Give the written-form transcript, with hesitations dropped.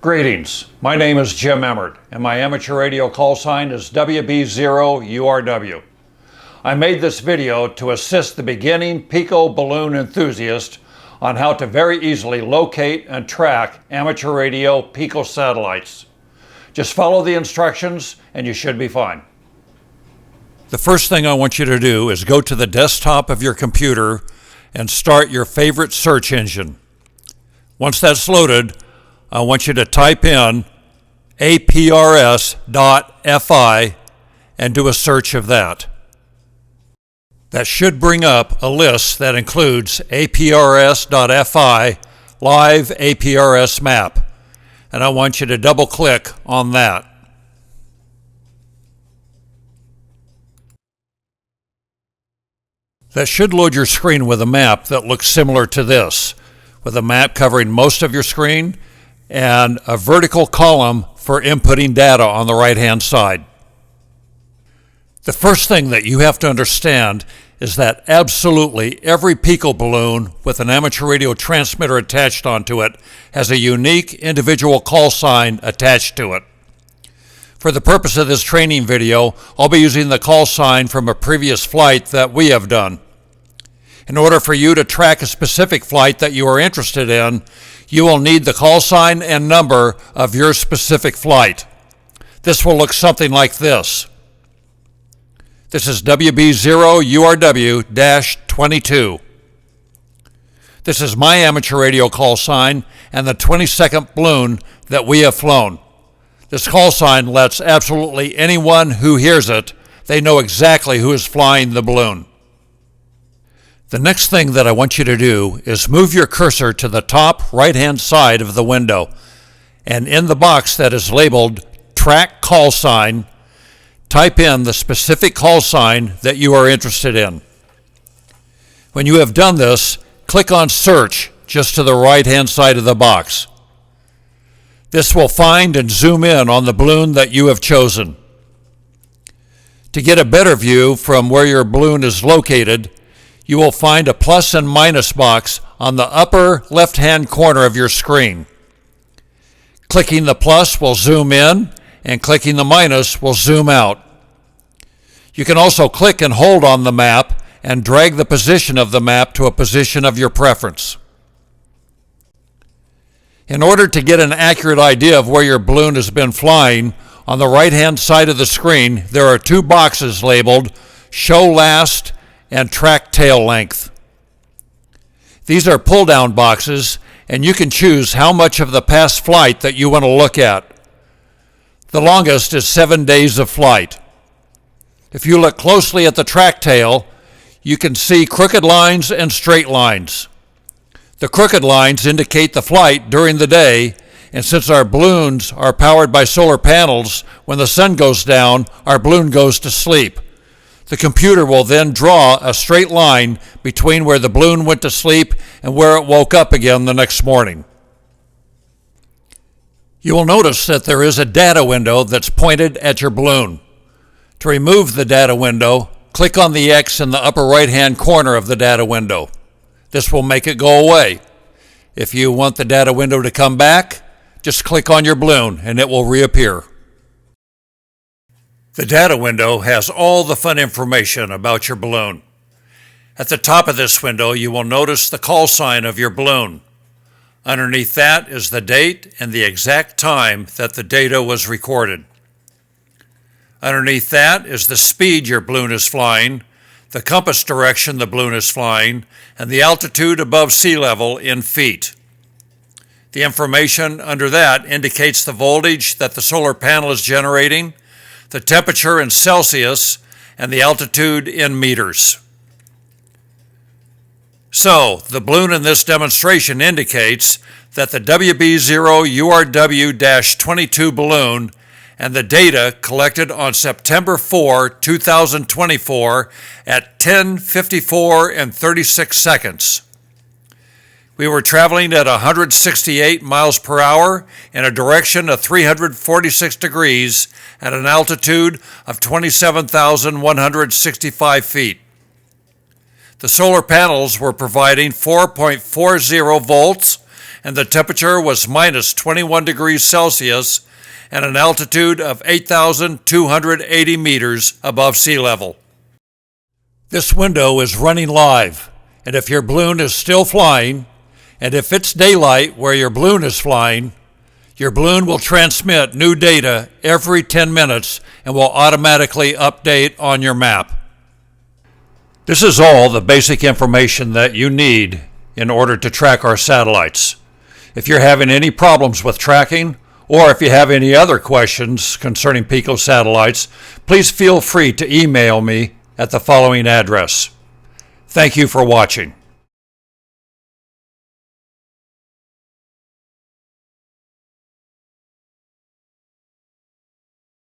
Greetings, my name is Jim Emmert and my amateur radio call sign is WB0URW. I made this video to assist the beginning pico balloon enthusiast on how to very easily locate and track amateur radio pico satellites. Just follow the instructions and you should be fine. The first thing I want you to do is go to the desktop of your computer and start your favorite search engine. Once that's loaded, I want you to type in aprs.fi and do a search of that. That should bring up a list that includes aprs.fi live APRS map, and I want you to double click on that. That should load your screen with a map that looks similar to this, with a map covering most of your screen and a vertical column for inputting data on the right-hand side. The first thing that you have to understand is that absolutely every pico balloon with an amateur radio transmitter attached onto it has a unique individual call sign attached to it. For the purpose of this training video, I'll be using the call sign from a previous flight that we have done. In order for you to track a specific flight that you are interested in, you will need the call sign and number of your specific flight. This will look something like this. This is WB0URW-22. This is my amateur radio call sign and the 22nd balloon that we have flown. This call sign lets absolutely anyone who hears it, they know exactly who is flying the balloon. The next thing that I want you to do is move your cursor to the top right-hand side of the window, and in the box that is labeled Track Call Sign, type in the specific call sign that you are interested in. When you have done this, click on Search just to the right-hand side of the box. This will find and zoom in on the balloon that you have chosen. To get a better view from where your balloon is located, you will find a plus and minus box on the upper left-hand corner of your screen. Clicking the plus will zoom in, and clicking the minus will zoom out. You can also click and hold on the map and drag the position of the map to a position of your preference. In order to get an accurate idea of where your balloon has been flying, on the right-hand side of the screen, there are two boxes labeled Show Last and Track Tail Length. These are pull-down boxes, and you can choose how much of the past flight that you want to look at. The longest is 7 days of flight. If you look closely at the track tail, you can see crooked lines and straight lines. The crooked lines indicate the flight during the day, and since our balloons are powered by solar panels, when the sun goes down, our balloon goes to sleep. The computer will then draw a straight line between where the balloon went to sleep and where it woke up again the next morning. You will notice that there is a data window that's pointed at your balloon. To remove the data window, click on the X in the upper right-hand corner of the data window. This will make it go away. If you want the data window to come back, just click on your balloon and it will reappear. The data window has all the fun information about your balloon. At the top of this window, you will notice the call sign of your balloon. Underneath that is the date and the exact time that the data was recorded. Underneath that is the speed your balloon is flying, the compass direction the balloon is flying, and the altitude above sea level in feet. The information under that indicates the voltage that the solar panel is generating, the temperature in Celsius, and the altitude in meters. So, the balloon in this demonstration indicates that the WB0URW-22 balloon and the data collected on September 4, 2024 at 10:54 and 36 seconds. We were traveling at 168 miles per hour in a direction of 346 degrees at an altitude of 27,165 feet. The solar panels were providing 4.40 volts and the temperature was minus 21 degrees Celsius and an altitude of 8,280 meters above sea level. This window is running live, and if your balloon is still flying, and if it's daylight where your balloon is flying, your balloon will transmit new data every 10 minutes and will automatically update on your map. This is all the basic information that you need in order to track our satellites. If you're having any problems with tracking, or if you have any other questions concerning Pico satellites, please feel free to email me at the following address. Thank you for watching.